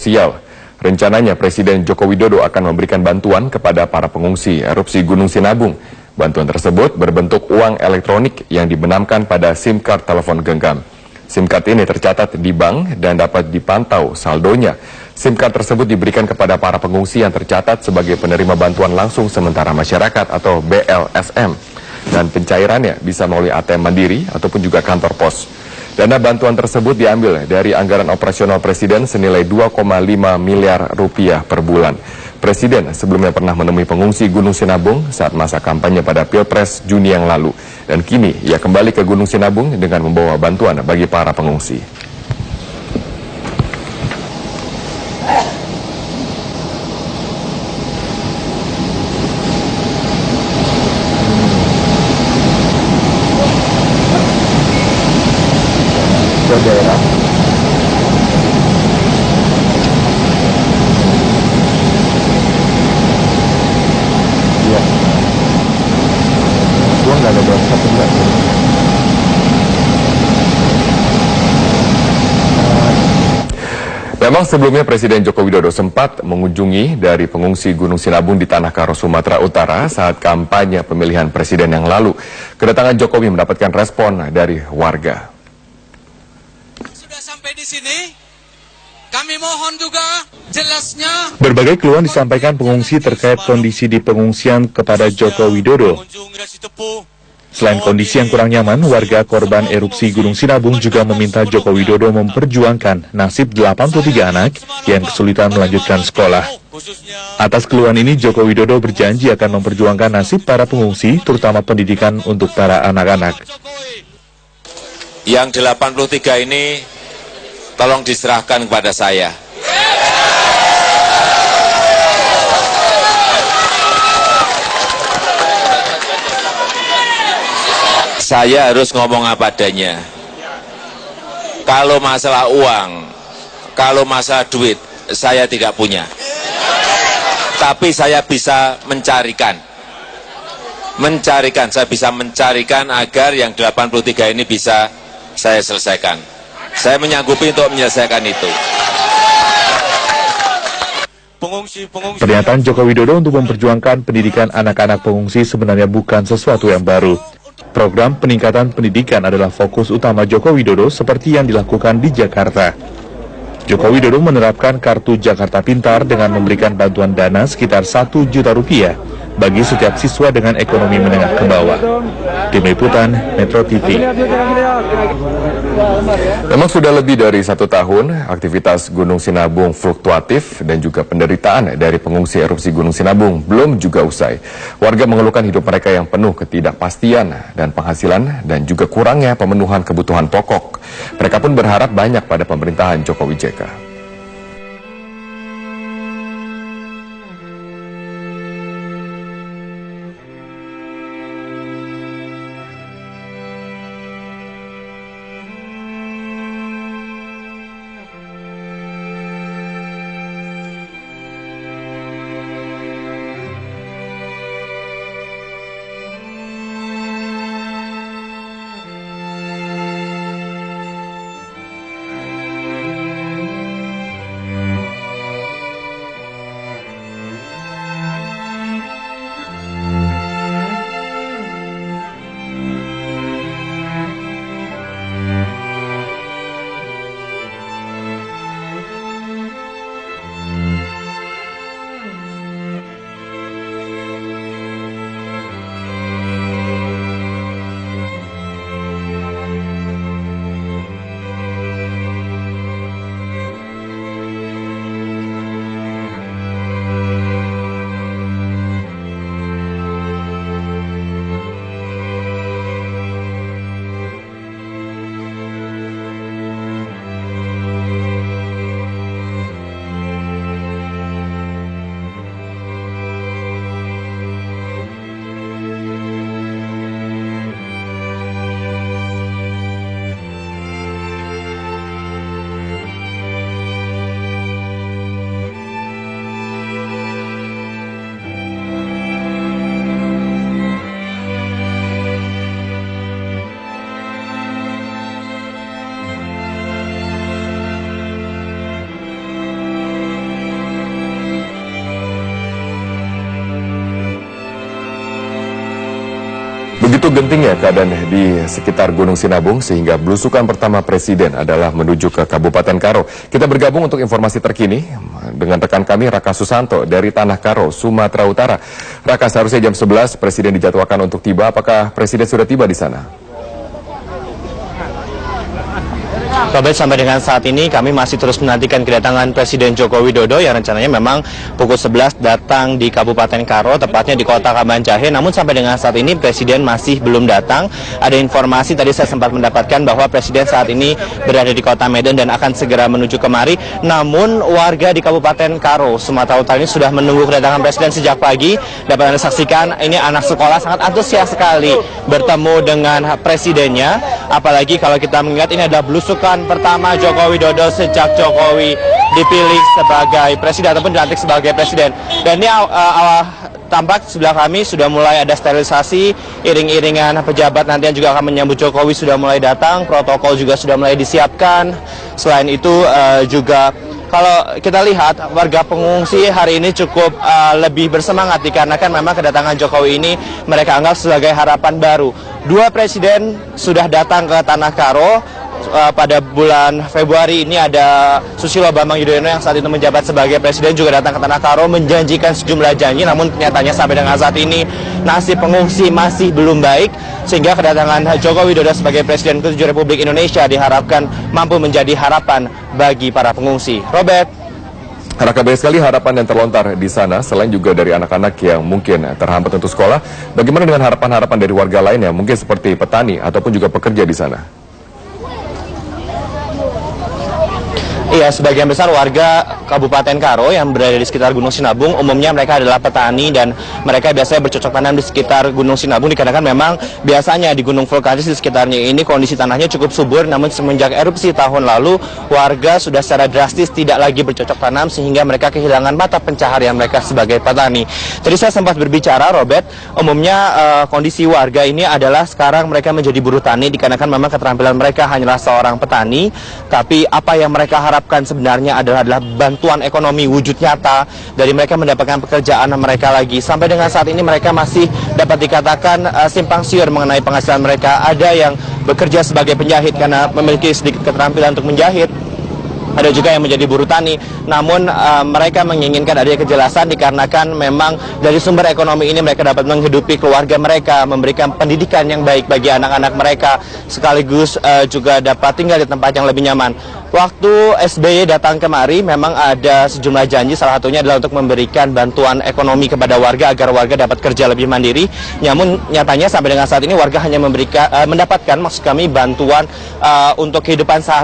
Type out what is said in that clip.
sosial. Rencananya Presiden Joko Widodo akan memberikan bantuan kepada para pengungsi erupsi Gunung Sinabung. Bantuan tersebut berbentuk uang elektronik yang dibenamkan pada SIM card telepon genggam. SIM card ini tercatat di bank dan dapat dipantau saldonya. SIM card tersebut diberikan kepada para pengungsi yang tercatat sebagai penerima bantuan langsung sementara masyarakat atau BLSM. Dan pencairannya bisa melalui ATM Mandiri ataupun juga kantor pos. Dana bantuan tersebut diambil dari anggaran operasional Presiden senilai 2,5 miliar rupiah per bulan. Presiden sebelumnya pernah menemui pengungsi Gunung Sinabung saat masa kampanye pada Pilpres Juni yang lalu. Dan kini ia kembali ke Gunung Sinabung dengan membawa bantuan bagi para pengungsi. Daerah. Iya. Gua nggak ada WhatsApp enggak. Memang sebelumnya Presiden Joko Widodo sempat mengunjungi dari pengungsi Gunung Sinabung di Tanah Karo, Sumatera Utara saat kampanye pemilihan presiden yang lalu. Kedatangan Jokowi mendapatkan respon dari warga. Sampai di sini, kami mohon juga jelasnya. Berbagai keluhan disampaikan pengungsi terkait kondisi di pengungsian kepada Joko Widodo. Selain kondisi yang kurang nyaman, warga korban erupsi Gunung Sinabung juga meminta Joko Widodo memperjuangkan nasib 83 anak yang kesulitan melanjutkan sekolah. Atas keluhan ini, Joko Widodo berjanji akan memperjuangkan nasib para pengungsi, terutama pendidikan untuk para anak-anak. Yang 83 ini tolong diserahkan kepada saya. Saya harus ngomong apa adanya. Kalau masalah uang, kalau masalah duit, saya tidak punya. Tapi saya bisa mencarikan. Saya bisa mencarikan agar yang 83 ini bisa saya selesaikan. Saya menyanggupi untuk menyelesaikan itu. Pernyataan Joko Widodo untuk memperjuangkan pendidikan anak-anak pengungsi sebenarnya bukan sesuatu yang baru. Program peningkatan pendidikan adalah fokus utama Joko Widodo seperti yang dilakukan di Jakarta. Joko Widodo menerapkan Kartu Jakarta Pintar dengan memberikan bantuan dana sekitar 1 juta rupiah bagi setiap siswa dengan ekonomi menengah ke bawah. Tim Liputan Metro TV. Memang sudah lebih dari 1 tahun aktivitas Gunung Sinabung fluktuatif dan juga penderitaan dari pengungsi erupsi Gunung Sinabung belum juga usai. Warga mengeluhkan hidup mereka yang penuh ketidakpastian dan penghasilan dan juga kurangnya pemenuhan kebutuhan pokok. Mereka pun berharap banyak pada pemerintahan Jokowi JK. Begitu gentingnya keadaan di sekitar Gunung Sinabung sehingga belusukan pertama Presiden adalah menuju ke Kabupaten Karo. Kita bergabung untuk informasi terkini dengan rekan kami Raka Susanto dari Tanah Karo, Sumatera Utara. Raka, seharusnya jam 11 Presiden dijadwalkan untuk tiba. Apakah Presiden sudah tiba di sana? Robert, sampai dengan saat ini kami masih terus menantikan kedatangan Presiden Joko Widodo yang rencananya memang pukul 11 datang di Kabupaten Karo, tepatnya di Kota Kabanjahe. Namun sampai dengan saat ini Presiden masih belum datang. Ada informasi tadi saya sempat mendapatkan bahwa Presiden saat ini berada di Kota Medan dan akan segera menuju kemari. Namun warga di Kabupaten Karo, Sumatera Utara ini sudah menunggu kedatangan Presiden sejak pagi. Dapat Anda saksikan, ini anak sekolah sangat antusias sekali bertemu dengan Presidennya. Apalagi kalau kita mengingat ini adalah belusukan pertama Joko Widodo sejak Jokowi dipilih sebagai presiden ataupun dilantik sebagai presiden. Dan ini tampak sebelah kami sudah mulai ada sterilisasi, iring-iringan pejabat nanti yang juga akan menyambut Jokowi sudah mulai datang, protokol juga sudah mulai disiapkan. Selain itu juga kalau kita lihat warga pengungsi hari ini cukup lebih bersemangat dikarenakan memang kedatangan Jokowi ini mereka anggap sebagai harapan baru. Dua presiden sudah datang ke Tanah Karo. Pada bulan Februari ini ada Susilo Bambang Yudhoyono yang saat itu menjabat sebagai presiden juga datang ke Tanah Karo menjanjikan sejumlah janji, namun kenyataannya sampai dengan saat ini nasib pengungsi masih belum baik, sehingga kedatangan Joko Widodo sebagai Presiden ke-7 Republik Indonesia diharapkan mampu menjadi harapan bagi para pengungsi. Robert. Raka, banyak sekali harapan yang terlontar di sana, selain juga dari anak-anak yang mungkin terhambat untuk sekolah. Bagaimana dengan harapan-harapan dari warga lain yang mungkin seperti petani ataupun juga pekerja di sana? Iya, sebagian besar warga Kabupaten Karo yang berada di sekitar Gunung Sinabung, umumnya mereka adalah petani dan mereka biasanya bercocok tanam di sekitar Gunung Sinabung dikarenakan memang biasanya di gunung vulkanis di sekitarnya ini kondisi tanahnya cukup subur, namun semenjak erupsi tahun lalu warga sudah secara drastis tidak lagi bercocok tanam sehingga mereka kehilangan mata pencaharian mereka sebagai petani. Tadi saya sempat berbicara, Robert, umumnya kondisi warga ini adalah sekarang mereka menjadi buruh tani dikarenakan memang keterampilan mereka hanyalah seorang petani, tapi apa yang mereka harapkan sebenarnya adalah bantuan ekonomi wujud nyata dari mereka mendapatkan pekerjaan mereka lagi. Sampai dengan saat ini mereka masih dapat dikatakan simpang siur mengenai penghasilan mereka. Ada yang bekerja sebagai penjahit karena memiliki sedikit keterampilan untuk menjahit. Ada juga yang menjadi buruh tani, namun mereka menginginkan adanya kejelasan dikarenakan memang dari sumber ekonomi ini mereka dapat menghidupi keluarga mereka, memberikan pendidikan yang baik bagi anak-anak mereka, sekaligus juga dapat tinggal di tempat yang lebih nyaman. Waktu SBY datang kemari memang ada sejumlah janji, salah satunya adalah untuk memberikan bantuan ekonomi kepada warga agar warga dapat kerja lebih mandiri. Namun nyatanya sampai dengan saat ini warga hanya mendapatkan maksud kami bantuan untuk kehidupan sehari-hari